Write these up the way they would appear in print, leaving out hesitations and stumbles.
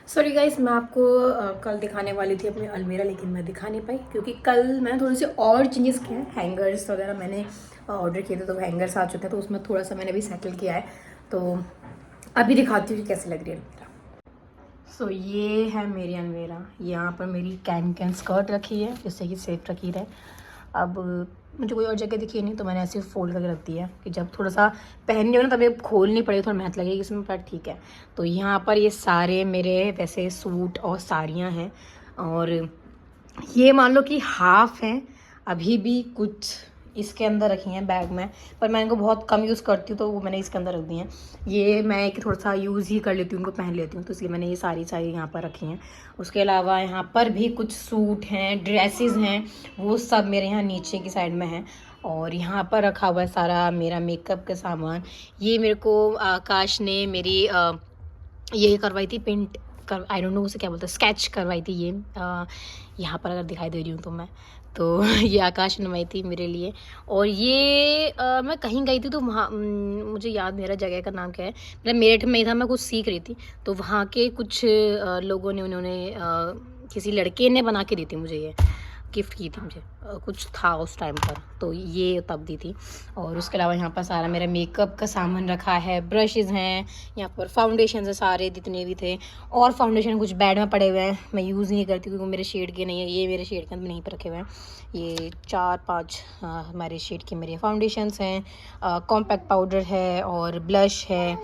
Sorry guys, मैं आपको कल दिखाने वाली थी अपनी अलमीरा, लेकिन मैं दिखा नहीं पाई क्योंकि कल मैंने थोड़े से और चेंजेस किए हैं। हैंगर्स वगैरह मैंने ऑर्डर किए थे तो हैंगर्स आ चुके हैं, तो उसमें थोड़ा सा मैंने भी सेटल किया है। तो अभी दिखाती हूँ कि कैसी लग रही है अलमीरा। सो ये है मेरी अलमीरा। यहाँ पर मेरी कैन स्कर्ट रखी है जिससे कि सेफ रखी रहे। अब मुझे कोई और जगह दिखी नहीं तो मैंने ऐसे फोल्ड करके रख दिया कि जब थोड़ा सा पहननी हो ना तभी खोलनी पड़ेगी, थोड़ा मेहनत लगेगी इसमें, पर ठीक है। तो यहाँ पर ये सारे मेरे वैसे सूट और साड़ियाँ हैं, और ये मान लो कि हाफ हैं। अभी भी कुछ इसके अंदर रखी हैं बैग में, पर मैं इनको बहुत कम यूज़ करती हूँ तो वो मैंने इसके अंदर रख दी हैं। ये मैं एक थोड़ा सा यूज़ ही कर लेती हूँ, उनको पहन लेती हूँ, तो इसलिए मैंने ये सारी यहाँ पर रखी हैं। उसके अलावा यहाँ पर भी कुछ सूट हैं, ड्रेसेस हैं, वो सब मेरे यहाँ नीचे की साइड में हैं। और यहाँ पर रखा हुआ है सारा मेरा मेकअप का सामान। ये मेरे को आकाश ने मेरी ये करवाई थी, पेंट कर, आई डोंट नो उसे क्या बोलते हैं, स्केच करवाई थी ये। यहाँ पर अगर दिखाई दे रही हूँ तो मैं तो ये आकाश ने बनवाई थी मेरे लिए। और ये मैं कहीं गई थी तो वहाँ मुझे याद मेरा जगह का नाम क्या है, मतलब मेरठ में ही था, मैं कुछ सीख रही थी तो वहाँ के कुछ लोगों ने, उन्होंने किसी लड़के ने बना के दी थी मुझे, ये गिफ्ट की थी मुझे, कुछ था उस टाइम पर, तो ये तब दी थी। और उसके अलावा यहाँ पर सारा मेरा मेकअप का सामान रखा है, ब्रशेज़ हैं, यहाँ पर फाउंडेशन है सारे जितने भी थे, और फाउंडेशन कुछ बेड में पड़े हुए हैं, मैं यूज़ नहीं करती क्योंकि मेरे शेड के नहीं है, ये मेरे शेड के अंदर नहीं पर रखे हुए हैं। ये 4-5 हमारे शेड के मेरे फाउंडेशंस हैं, कॉम्पैक्ट पाउडर है और ब्लश है,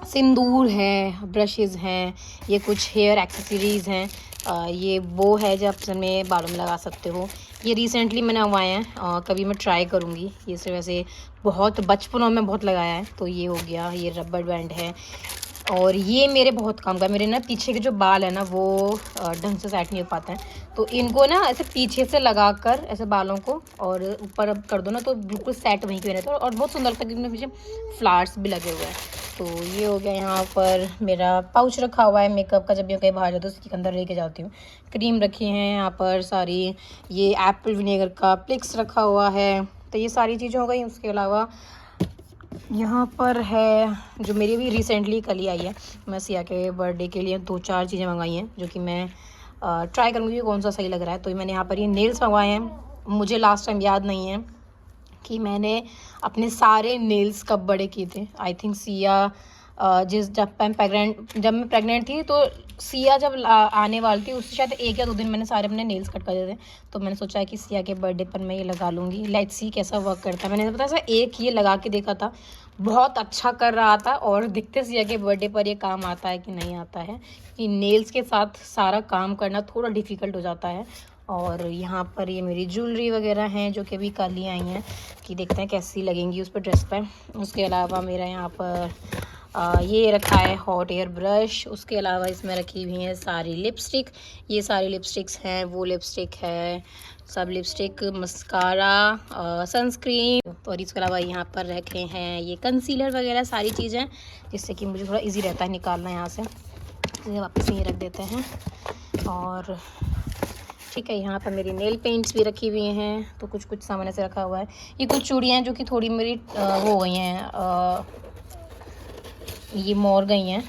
सिंदूर है, ब्रशेज़ हैं, ये कुछ हेयर एक्सेसरीज़ हैं। ये वो है जो आप में बालों में लगा सकते हो। ये रिसेंटली मैंने मंगवाए हैं, कभी मैं ट्राई करूँगी। ये सिर्फ वैसे बहुत बचपनों में बहुत लगाया है, तो ये हो गया। ये रबर बैंड है, और ये मेरे बहुत काम का, मेरे ना पीछे के जो बाल है ना वो ढंग से सेट नहीं हो पाते हैं, तो इनको ना ऐसे पीछे से लगा कर ऐसे बालों को और ऊपर अब कर दो ना तो बिल्कुल सेट वहीं के रहते हैं, और बहुत सुंदर लगता है क्योंकि पीछे फ्लावर्स भी लगे हुए हैं। तो ये हो गया। यहाँ पर मेरा पाउच रखा हुआ है मेकअप का, जब भी कहीं बाहर जाती हूँ उसके अंदर लेके जाती हूँ। क्रीम रखी हैं यहाँ पर सारी, ये एप्पल विनेगर का प्लिक्स रखा हुआ है। तो ये सारी चीज़ें हो गई। उसके अलावा यहाँ पर है जो मेरी भी रिसेंटली कल ही आई है, मैं सिया के बर्थडे के लिए 2-4 चीज़ें मंगाई हैं जो कि मैं ट्राई करूँगी कौन सा सही लग रहा है। तो मैंने यहाँ पर ये नेल्स मंगवाए हैं। मुझे लास्ट टाइम याद नहीं है कि मैंने अपने सारे नेल्स कब बड़े किए थे। आई थिंक सिया जब मैं प्रेग्नेंट थी तो सिया जब आने वाली थी उससे शायद 1 या 2 दिन मैंने सारे अपने नेल्स कट कर दिए थे। तो मैंने सोचा है कि सिया के बर्थडे पर मैं ये लगा लूँगी, लेट्स सी कैसा वर्क करता है। मैंने पता ऐसा एक ये लगा के देखा था, बहुत अच्छा कर रहा था, और दिखते सिया के बर्थडे पर ये काम आता है कि नहीं आता है, कि नेल्स के साथ सारा काम करना थोड़ा डिफ़िकल्ट हो जाता है। और यहाँ पर ये मेरी ज्वेलरी वगैरह हैं जो कि अभी कल ही आई हैं, कि देखते हैं कैसी लगेंगी उस पर ड्रेस पर। उसके अलावा मेरा यहाँ पर ये रखा है हॉट एयर ब्रश। उसके अलावा इसमें रखी हुई हैं सारी लिपस्टिक। ये सारी लिपस्टिक्स हैं, वो लिपस्टिक है, सब लिपस्टिक, मस्कारा, सनस्क्रीन। और इसके अलावा यहाँ पर रखे हैं ये कंसीलर वगैरह सारी चीज़ें, जिससे कि मुझे थोड़ा इजी रहता है निकालना यहाँ से। इसे वापस यहीं रख देते हैं। और ठीक है, यहाँ पर मेरी नेल पेंट्स भी रखी हुई हैं, तो कुछ सामान ऐसे रखा हुआ है। ये कुछ चूड़ियाँ जो कि थोड़ी मेरी वो हो गई हैं, ये मोर गई हैं,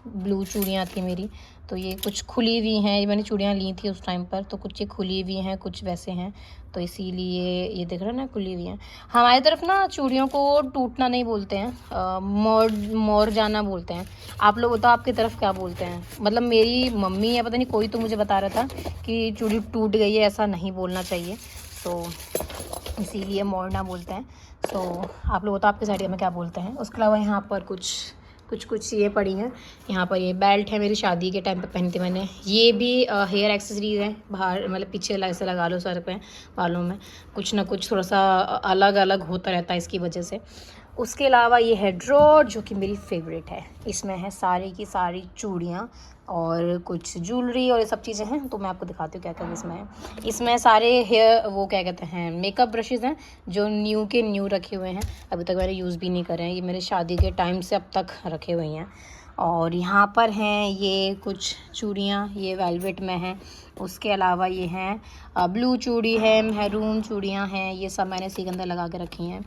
ब्लू चूड़ियाँ थी मेरी, तो ये कुछ खुली हुई हैं। ये मैंने चूड़ियाँ ली थी उस टाइम पर, तो कुछ ये खुली हुई हैं, कुछ वैसे हैं, तो इसीलिए ये देख रहे हो ना खुली हुई हैं। हमारी तरफ ना चूड़ियों को टूटना नहीं बोलते हैं, मोर जाना बोलते हैं। आप लोग बताओ आपकी तरफ क्या बोलते हैं? मतलब मेरी मम्मी या पता नहीं कोई तो मुझे बता रहा था कि चूड़ी टूट गई है, ऐसा नहीं बोलना चाहिए, तो इसीलिए मोड़ना बोलते हैं। तो आप लोग बताओ आपके साइड में क्या बोलते हैं। उसके अलावा यहाँ पर कुछ ये पड़ी हैं। यहाँ पर ये बेल्ट है, मेरी शादी के टाइम पे पहनी थी मैंने। ये भी हेयर एक्सेसरीज है, बाहर मतलब पीछे से लगा लो सर पे, बालों में कुछ ना कुछ थोड़ा सा अलग अलग होता रहता है इसकी वजह से। उसके अलावा ये है ड्रॉर जो कि मेरी फेवरेट है, इसमें है सारी की सारी चूड़ियाँ और कुछ ज्वेलरी और ये सब चीज़ें हैं। तो मैं आपको दिखाती हूँ क्या क्या इसमें है। इसमें सारे हेयर वो क्या कहते हैं मेकअप ब्रशेज़ हैं जो न्यू के न्यू रखे हुए हैं, अभी तक मैंने यूज़ भी नहीं करे हैं। ये मेरे शादी के टाइम से अब तक रखे हुए हैं। और यहाँ पर हैं ये कुछ चूड़ियाँ, ये वेलवेट में हैं। उसके अलावा ये हैं ब्लू चूड़ी है, मैरून चूड़ियाँ हैं, ये सब मैंने इसी के अंदर लगा के रखी हैं।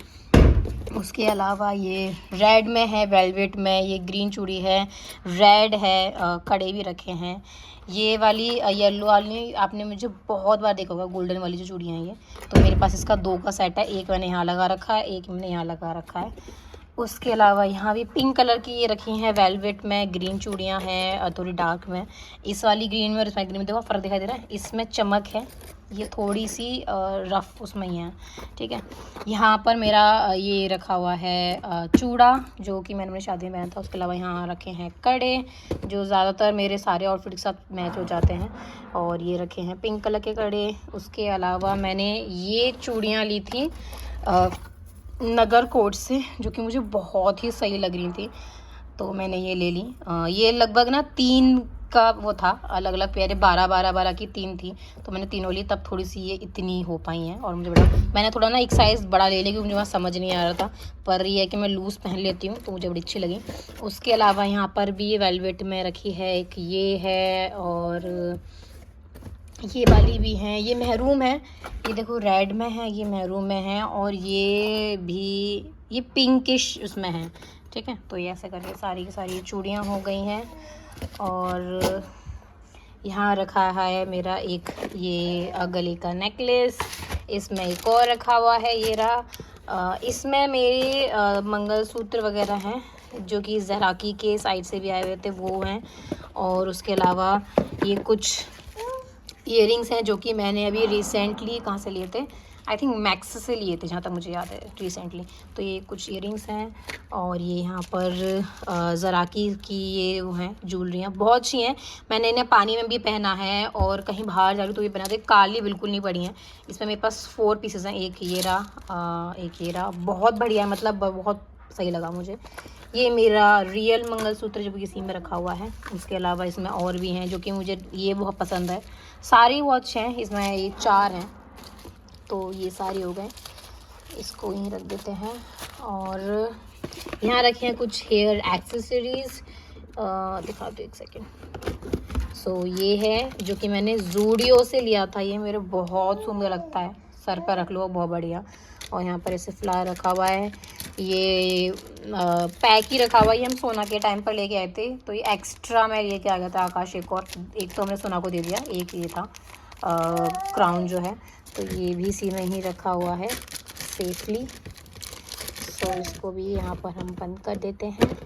उसके अलावा ये रेड में है, वेलवेट में, ये ग्रीन चूड़ी है, रेड है, कड़े भी रखे हैं। ये वाली येलो वाली आपने मुझे बहुत बार देखा होगा, गोल्डन वाली जो चूड़ियाँ हैं ये, तो मेरे पास इसका 2 का सेट है। एक मैंने यहाँ लगा रखा है, एक मैंने यहाँ लगा रखा है। उसके अलावा यहाँ भी पिंक कलर की ये रखी हैं वेलवेट में, ग्रीन चूड़ियाँ हैं थोड़ी डार्क में। इस वाली ग्रीन में और इसमें ग्रीन में देखो फ़र्क दिखाई दे रहा है, इसमें चमक है, ये थोड़ी सी रफ़ उसमें ही है, ठीक है। यहाँ पर मेरा ये रखा हुआ है चूड़ा, जो कि मैंने अपनी शादी में पहना था। उसके अलावा यहाँ रखे हैं कड़े, जो ज़्यादातर मेरे सारे आउटफिट के साथ मैच हो जाते हैं, और ये रखे हैं पिंक कलर के कड़े। उसके अलावा मैंने ये चूड़ियाँ ली थी नगर कोट से, जो कि मुझे बहुत ही सही लग रही थी, तो मैंने ये ले ली। ये लगभग ना 3 का वो था, अलग अलग पेयर, 12 की 3 थी, तो मैंने तीनों ली, तब थोड़ी सी ये इतनी हो पाई हैं। और मुझे बड़ा, मैंने थोड़ा ना एक साइज़ बड़ा ले लिया क्योंकि मुझे वहाँ समझ नहीं आ रहा था, पर ये है कि मैं लूज़ पहन लेती हूँ, तो मुझे बड़ी अच्छी लगी। उसके अलावा यहाँ पर भी वेलवेट में रखी है, एक ये है और ये वाली भी हैं, ये महरूम है, ये देखो रेड में है, ये महरूम में है, और ये भी ये पिंकिश उसमें है, ठीक है। तो ये ऐसे करके सारी की सारी चूड़ियाँ हो गई हैं। और यहाँ रखा है मेरा एक ये गले का नेकलेस, इसमें एक और रखा हुआ है, ये रहा। इसमें मेरे मंगलसूत्र वगैरह हैं, जो कि ज़राकी के साइड से भी आए हुए थे, वो हैं। और उसके अलावा ये कुछ ईयरिंग्स हैं, जो कि मैंने अभी रिसेंटली कहाँ से लिए थे, आई थिंक मैक्स से लिए थे, जहाँ तक मुझे याद है रिसेंटली। तो ये कुछ ईयरिंग्स हैं, और ये यहाँ पर ज़राकी की ये वो हैं ज्वेलरियाँ, बहुत अच्छी हैं। मैंने इन्हें पानी में भी पहना है और कहीं बाहर जा रही तो ये पहना, दे काली बिल्कुल नहीं पड़ी हैं। इसमें मेरे पास 4 पीसेस हैं, एक ये रहा, एक ये रहा, बहुत बढ़िया है, मतलब बहुत सही लगा मुझे। ये मेरा रियल मंगलसूत्र जो कि इसी में रखा हुआ है। उसके अलावा इसमें और भी हैं, जो कि मुझे ये बहुत पसंद है। सारी वॉच हैं इसमें, ये 4 हैं, तो ये सारे हो गए, इसको यहीं रख देते हैं। और यहाँ रखे हैं कुछ हेयर एक्सेसरीज़, दिखा दो एक सेकेंड। सो ये है जो कि मैंने ज़ूडियो से लिया था, ये मेरे बहुत सुंदर लगता है, सर पर रख लो बहुत बढ़िया। और यहाँ पर ऐसे फ्लावर रखा हुआ है, ये पैक ही रखा हुआ है, ये हम सोना के टाइम पर लेके आए थे, तो ये एक्स्ट्रा मैं लेके आ गया था आकाश। एक और एक तो हमने सोना को दे दिया, एक ये था क्राउन जो है, तो ये भी इसी में ही रखा हुआ है सेफली। सो इसको भी यहाँ पर हम बंद कर देते हैं।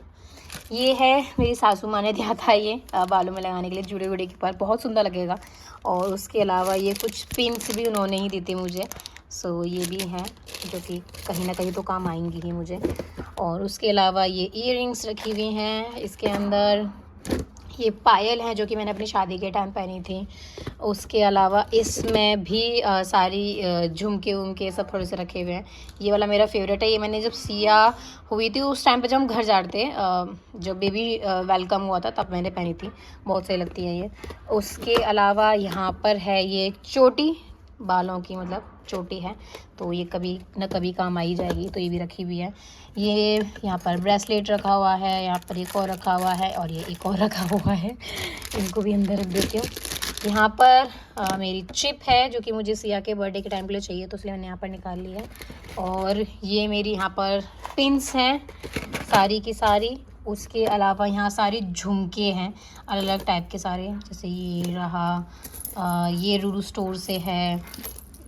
ये है मेरी सासू माँ ने दिया था, ये बालों में लगाने के लिए, जुड़े जुड़े के पर बहुत सुंदर लगेगा। और उसके अलावा ये कुछ पिन्स भी उन्होंने ही दी थी मुझे, सो ये भी हैं, जो कि कहीं ना कहीं तो काम आएंगी ही मुझे। और उसके अलावा ये ईयरिंग्स रखी हुई हैं, इसके अंदर ये पायल है जो कि मैंने अपनी शादी के टाइम पहनी थी। उसके अलावा इसमें भी सारी झुमके वुमके सब थोड़े से रखे हुए हैं। ये वाला मेरा फेवरेट है, ये मैंने जब सिया हुई थी उस टाइम पे, जब हम घर जाते जब बेबी वेलकम हुआ था तब मैंने पहनी थी, बहुत सही लगती है ये। उसके अलावा यहाँ पर है ये चोटी, बालों की मतलब चोटी है, तो ये कभी न कभी काम आ ही जाएगी, तो ये भी रखी हुई है। ये यहाँ पर ब्रेसलेट रखा हुआ है, यहाँ पर एक और रखा हुआ है, और ये एक और रखा हुआ है, इनको भी अंदर रख देती हूँ। यहाँ पर मेरी चिप है, जो कि मुझे सिया के बर्थडे के टाइम के लिए चाहिए, तो इसलिए मैंने यहाँ पर निकाल ली है। और ये मेरी यहाँ पर पिन्स हैं सारी की सारी। उसके अलावा यहाँ सारी झुमके हैं अलग अलग टाइप के सारे, जैसे ये रहा, ये रूरू स्टोर से है,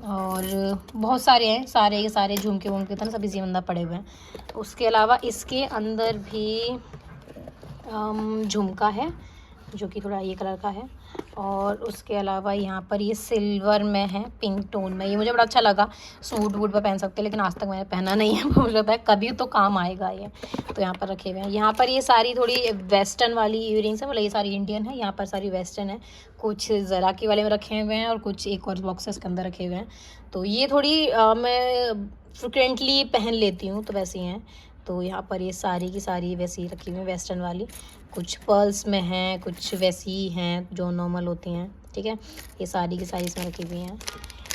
और बहुत सारे हैं, सारे के सारे झुमके वुमके तो सब इसी अंदर पड़े हुए हैं। उसके अलावा इसके अंदर भी झुमका है, जो कि थोड़ा ये कलर का है। और उसके अलावा यहाँ पर ये सिल्वर में है, पिंक टोन में, ये मुझे बड़ा अच्छा लगा, सूट वूट पर पहन सकते हैं, लेकिन आज तक मैंने पहना नहीं है, मुझे लगता है कभी तो काम आएगा ये, तो यहाँ पर रखे हुए हैं। यहाँ पर ये सारी थोड़ी वेस्टर्न वाली ईयरिंग्स है, मतलब ये सारी इंडियन है, यहाँ पर सारी वेस्टर्न है, कुछ ज़राकी वाले में रखे हुए हैं और कुछ एक और बॉक्सेस के अंदर रखे हुए हैं। तो ये थोड़ी मैं फ्रिक्वेंटली पहन लेती हूँ, तो वैसी हैं। तो यहाँ पर ये सारी की सारी वैसी रखी हुई है वेस्टर्न वाली, कुछ पर्ल्स में हैं, कुछ वैसी हैं जो नॉर्मल होती हैं, ठीक है। ये सारी की सारी इसमें रखी हुई हैं।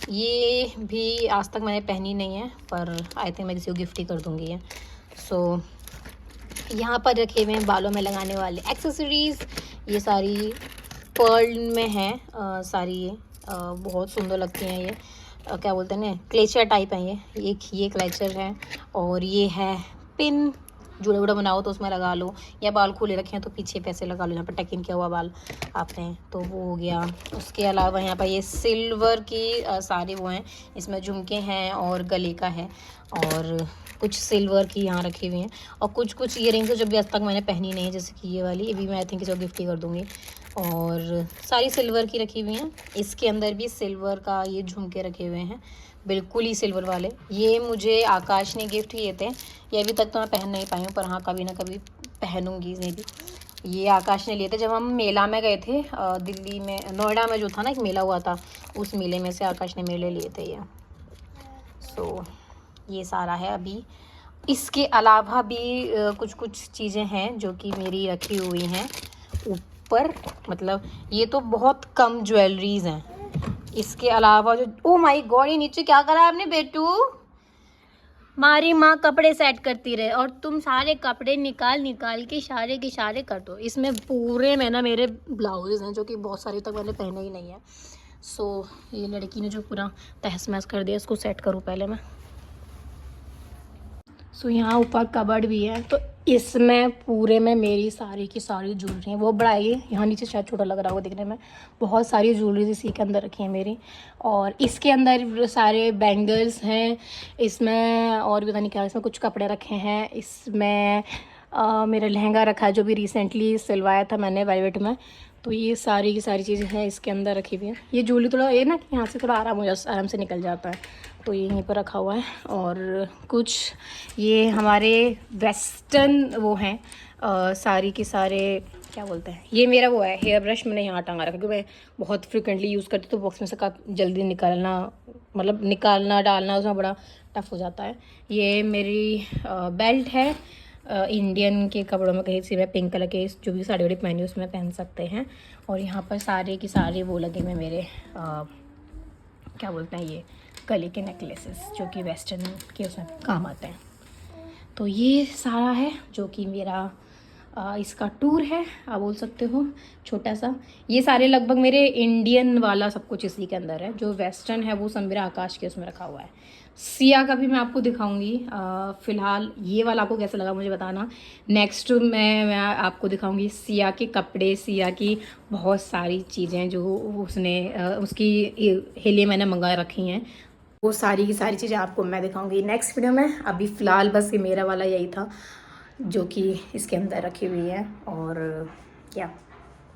ये भी आज तक मैंने पहनी नहीं है, पर आई थिंक मैं किसी को गिफ्ट ही कर दूँगी ये। सो यहाँ पर रखे हुए हैं बालों में लगाने वाले एक्सेसरीज़। ये सारी पर्ल में हैं सारी, ये बहुत सुंदर लगती हैं। ये क्या बोलते हैं ना, क्लेचर टाइप है। ये क्लेचर है, और ये है पिन। जुड़ा वुड़ा बनाओ तो उसमें लगा लो, या बाल खुले रखे हैं तो पीछे पैसे लगा लो, यहाँ पर टकिन किया हुआ बाल आपने, तो वो हो गया। उसके अलावा यहाँ पर ये सिल्वर की सारे वो हैं, इसमें झुमके हैं और गले का है, और कुछ सिल्वर की यहाँ रखी हुई हैं, और कुछ ईयरिंग्स जो भी आज तक मैंने पहनी नहीं है, जैसे कि ये वाली, ये भी मैं आई थिंक इसको गिफ्ट ही कर दूँगी। और सारी सिल्वर की रखी हुई हैं। इसके अंदर भी सिल्वर का ये झुमके रखे हुए हैं, बिल्कुल ही सिल्वर वाले। ये मुझे आकाश ने गिफ्ट किए थे, ये अभी तक तो मैं पहन नहीं पाई हूँ, पर हाँ कभी ना कभी पहनूंगी इन्हें भी। ये आकाश ने लिए थे जब हम मेला में गए थे दिल्ली में, नोएडा में जो था ना एक मेला हुआ था, उस मेले में से आकाश ने मेरे लिए थे ये। सो ये सारा है अभी। इसके अलावा भी कुछ चीज़ें हैं जो कि मेरी रखी हुई हैं ऊपर, मतलब ये तो बहुत कम ज्वेलरीज हैं। इसके अलावा जो, ओ माय गॉड, ये नीचे क्या करा है आपने बेटू? हमारी माँ कपड़े सेट करती रहे और तुम सारे कपड़े निकाल के इशारे कर दो। इसमें पूरे में ना मेरे ब्लाउज हैं जो कि बहुत सारे तक मैंने पहने ही नहीं है। सो ये लड़की ने जो पूरा तहस महस कर दिया, इसको सेट करूँ पहले मैं। सो यहाँ ऊपर कबर्ड भी है, तो इसमें पूरे में मेरी सारी की सारी ज्वेलरी है। वो बड़ा है, यहाँ नीचे शायद छोटा लग रहा होगा दिखने में, बहुत सारी ज्वेलरी इसी के अंदर रखी है मेरी। और इसके अंदर सारे बैंगल्स हैं इसमें, और भी पता नहीं क्या, इसमें कुछ कपड़े रखे हैं। इसमें मेरा लहंगा रखा है जो भी रिसेंटली सिलवाया था मैंने वेलवेट में। तो ये सारी की सारी चीज़ें हैं इसके अंदर रखी हुई हैं। ये ज्वेलरी थोड़ा ये ना कि यहाँ से थोड़ा आराम से निकल जाता है, तो ये यहीं पर रखा हुआ है। और कुछ ये हमारे वेस्टर्न वो हैं सारी के सारे, क्या बोलते हैं, ये मेरा वो है हेयर ब्रश, मैंने यहाँ टांगा रखा क्योंकि मैं बहुत फ्रिक्वेंटली यूज़ करती हूँ, तो बॉक्स में से काफ़ी जल्दी निकालना, मतलब निकालना डालना उसमें बड़ा टफ हो जाता है। ये मेरी बेल्ट है, इंडियन के कपड़ों में कहीं से मैं पिंक कलर के जो भी साड़ी वाड़ी पहनी उसमें पहन सकते हैं। और यहाँ पर सारे के सारे वो लगे हुए मेरे क्या बोलते हैं, ये गले के नेकलेसेस जो कि वेस्टर्न के उसमें काम आते हैं। तो ये सारा है जो कि मेरा इसका टूर है, आप बोल सकते हो छोटा सा। ये सारे लगभग मेरे इंडियन वाला सब कुछ इसी के अंदर है, जो वेस्टर्न है वो सब मेरा आकाश के उसमें रखा हुआ है। सिया का भी मैं आपको दिखाऊंगी। फ़िलहाल ये वाला आपको कैसा लगा मुझे बताना। नेक्स्ट मैं आपको दिखाऊंगी सिया के कपड़े, सिया की बहुत सारी चीज़ें जो उसने उसकी लिए मैंने मंगा रखी हैं, वो सारी की सारी चीज़ें आपको मैं दिखाऊंगी नेक्स्ट वीडियो में। अभी फ़िलहाल बस ये मेरा वाला यही था जो कि इसके अंदर रखी हुई है। और क्या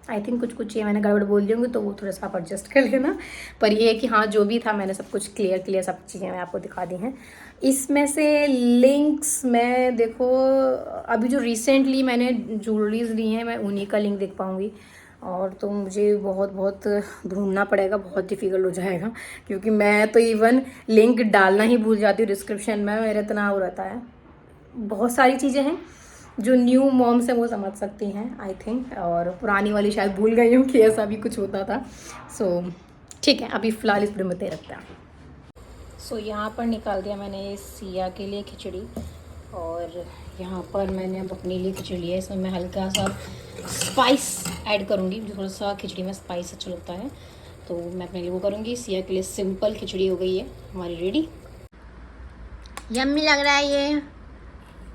आई थिंक कुछ ये मैंने गड़बड़ बोल दी होंगी, तो वो थोड़ा सा आप एडजस्ट कर लेना। पर ये है कि हाँ जो भी था मैंने सब कुछ क्लियर सब चीज़ें मैं आपको दिखा दी हैं। इसमें से लिंक्स मैं देखो, अभी जो रिसेंटली मैंने ज्वेलरीज ली हैं मैं उन्हीं का लिंक देख पाऊँगी, और तो मुझे बहुत ढूंढना पड़ेगा, बहुत डिफ़िकल्ट हो जाएगा क्योंकि मैं तो इवन लिंक डालना ही भूल जाती हूँ डिस्क्रिप्शन में, मेरा इतना हो रहता है। बहुत सारी चीज़ें हैं जो न्यू मॉम्स हैं वो समझ सकती हैं आई थिंक, और पुरानी वाली शायद भूल गई हूँ कि ऐसा भी कुछ होता था। सो ठीक है, अभी फ़िलहाल इस वीडियो में तय रखते हैं। सो यहाँ पर निकाल दिया मैंने सिया के लिए खिचड़ी, और यहाँ पर मैंने अब अपने लिए खिचड़ी लिया है। इसमें मैं हल्का सा स्पाइस ऐड करूँगी, जो थोड़ा सा खिचड़ी में स्पाइस अच्छा लगता है, तो मैं अपने लिए वो करूँगी। सिया के लिए सिंपल खिचड़ी हो गई है हमारी रेडी। यम्मी लग रहा है ये,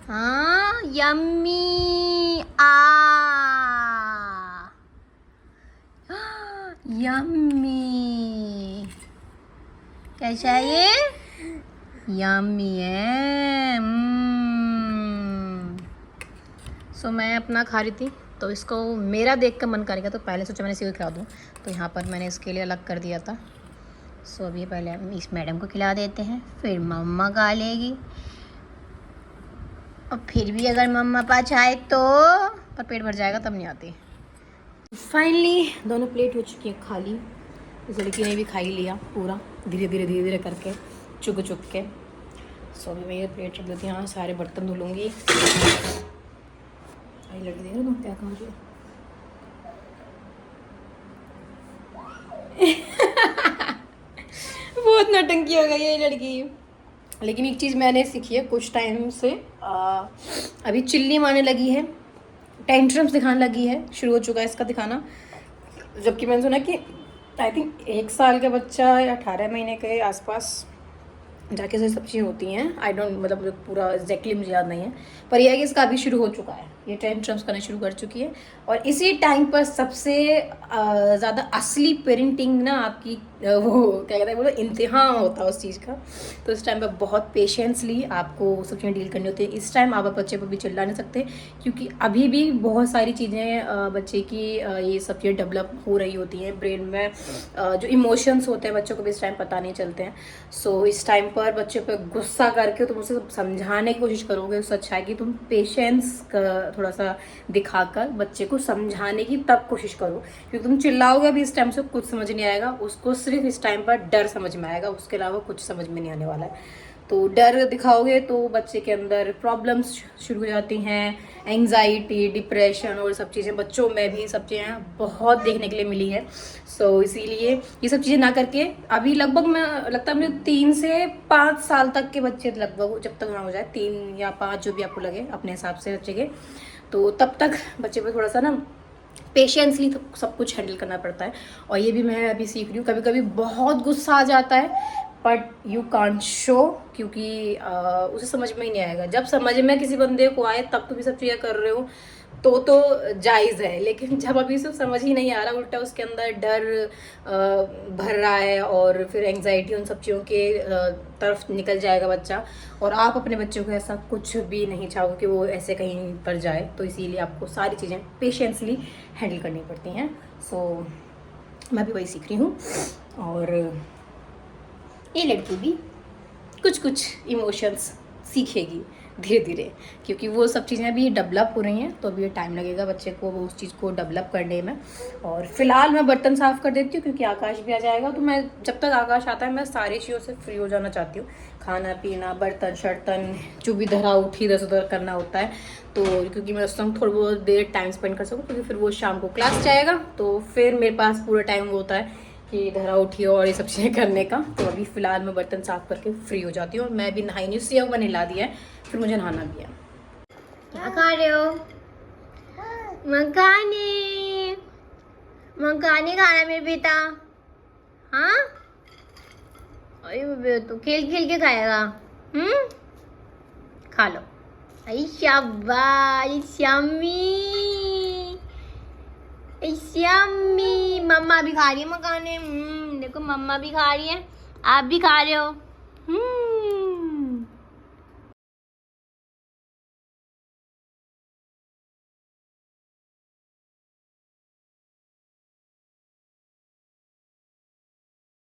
हाँ यम्मी, यम्मी, कैसा है ये? यम्मी है। सो मैं अपना खा रही थी, तो इसको मेरा देख कर मन करेगा, तो पहले सोचा मैंने इसी को खिला दूँ, तो यहाँ पर मैंने इसके लिए अलग कर दिया था। सो अभी पहले हम इस मैडम को खिला देते हैं, फिर मम्मा खा लेगी, और फिर भी अगर मम्मा पास आए तो, पर पेट भर जाएगा तब नहीं आती। फाइनली दोनों प्लेट हो चुकी है खाली। इस लड़की ने भी खा ही लिया पूरा, धीरे धीरे करके चुग के। सो अभी मैं ये प्लेट रख देती हूँ, सारे बर्तन धुलूँगी। आई लड़की देख रहे क्या कह रही बहुत नौटंकी हो गई है ये लड़की। लेकिन एक चीज़ मैंने सीखी है कुछ टाइम से, अभी चिल्ली मारने लगी है, टेंट्रम्स दिखाने लगी है, शुरू हो चुका है इसका दिखाना। जबकि मैंने सुना कि आई थिंक 1 साल का बच्चा या 18 महीने के आसपास जाके से सब चीज़ें होती हैं। आई डोंट, मतलब मुझे पूरा एग्जैक्टली मुझे याद नहीं है, पर यह है कि इसका अभी शुरू हो चुका है, ये टेंट्रम्स करना शुरू कर चुकी है। और इसी टाइम पर सबसे ज़्यादा असली पेरेंटिंग ना आपकी वो क्या कहते हैं, बोलो इम्तिहान होता है उस चीज़ का। तो इस टाइम पर बहुत पेशेंसली आपको सब चीज़ें डील करनी होती है। इस टाइम आप बच्चे पर भी चिल्ला नहीं सकते, क्योंकि अभी भी बहुत सारी चीज़ें बच्चे की ये सब चीज़ें डेवलप हो रही होती हैं ब्रेन में। जो इमोशंस होते हैं बच्चों को भी इस टाइम पता नहीं चलते हैं। सो इस टाइम पर बच्चे पर गुस्सा करके तुम उसे समझाने की कोशिश करोगे, उससे अच्छा है कि तुम पेशेंस का थोड़ा सा दिखाकर बच्चे को समझाने की तब कोशिश करो। क्योंकि तुम चिल्लाओगे अभी इस टाइम से कुछ समझ नहीं आएगा, उसको सिर्फ इस टाइम पर डर समझ में आएगा, उसके अलावा कुछ समझ में नहीं आने वाला है। तो डर दिखाओगे तो बच्चे के अंदर प्रॉब्लम्स शुरू हो जाती हैं, एंग्जाइटी, डिप्रेशन और सब चीज़ें बच्चों में भी सब चीज़ें बहुत देखने के लिए मिली है। सो इसीलिए ये सब चीज़ें ना करके अभी लगभग मैं लगता है मुझे 3 से 5 साल तक के बच्चे, लगभग जब तक ना हो जाए 3 या 5 जो भी आपको लगे अपने हिसाब से बच्चे के, तो तब तक बच्चे पे थोड़ा सा ना पेशेंसली सब कुछ हैंडल करना पड़ता है। और ये भी मैं अभी सीख रही हूँ। कभी कभी बहुत गुस्सा आ जाता है बट यू कांट शो, क्योंकि उसे समझ में ही नहीं आएगा। जब समझ में किसी बंदे को आए तब तुम ये सब चीज़ें कर रहे हो तो जायज़ है, लेकिन जब अभी सब समझ ही नहीं आ रहा, उल्टा उसके अंदर डर भर रहा है और फिर एंग्जाइटी उन सब चीज़ों के तरफ निकल जाएगा बच्चा। और आप अपने बच्चों को ऐसा कुछ भी नहीं चाहोगे कि वो ऐसे कहीं पर जाए, तो इसीलिए आपको सारी चीज़ें पेशेंसली हैंडल करनी पड़ती हैं। सो मैं भी वही सीख रही हूँ। और ये लड़की भी कुछ कुछ इमोशंस सीखेगी धीरे धीरे, क्योंकि वो सब चीज़ें अभी डेवलप हो रही हैं, तो अभी टाइम लगेगा बच्चे को वो उस चीज़ को डेवलप करने में। और फिलहाल मैं बर्तन साफ़ कर देती हूँ, क्योंकि आकाश भी आ जाएगा। तो मैं जब तक आकाश आता है मैं सारी चीज़ों से फ्री हो जाना चाहती हूँ, खाना पीना, बर्तन शर्तन जो भी धरा उठी इधर उधर करना होता है, तो क्योंकि मैं उस समय थोड़ी बहुत देर टाइम स्पेंड कर सकूँ, क्योंकि फिर वो शाम को क्लास जाएगा, तो फिर मेरे पास पूरा टाइम होता है कि धरा उठी और ये सब चीज़ें करने का। तो अभी फ़िलहाल मैं बर्तन साफ़ करके फ्री हो जाती हूँ। और मैं भी नहाई नहीं, उससे मैंने नहला दिया है, फिर मुझे नहाना भी है। क्या खा रहे हो? मखाने। मखाने खाना मेरे बेटा। हाँ, अरे तो खेल खेल के खाएगा। खा लो। आई शाबाश यम्मी, यम्मी। मम्मा भी खा रही है मखाने। देखो मम्मा भी खा रही है, आप भी खा रहे हो।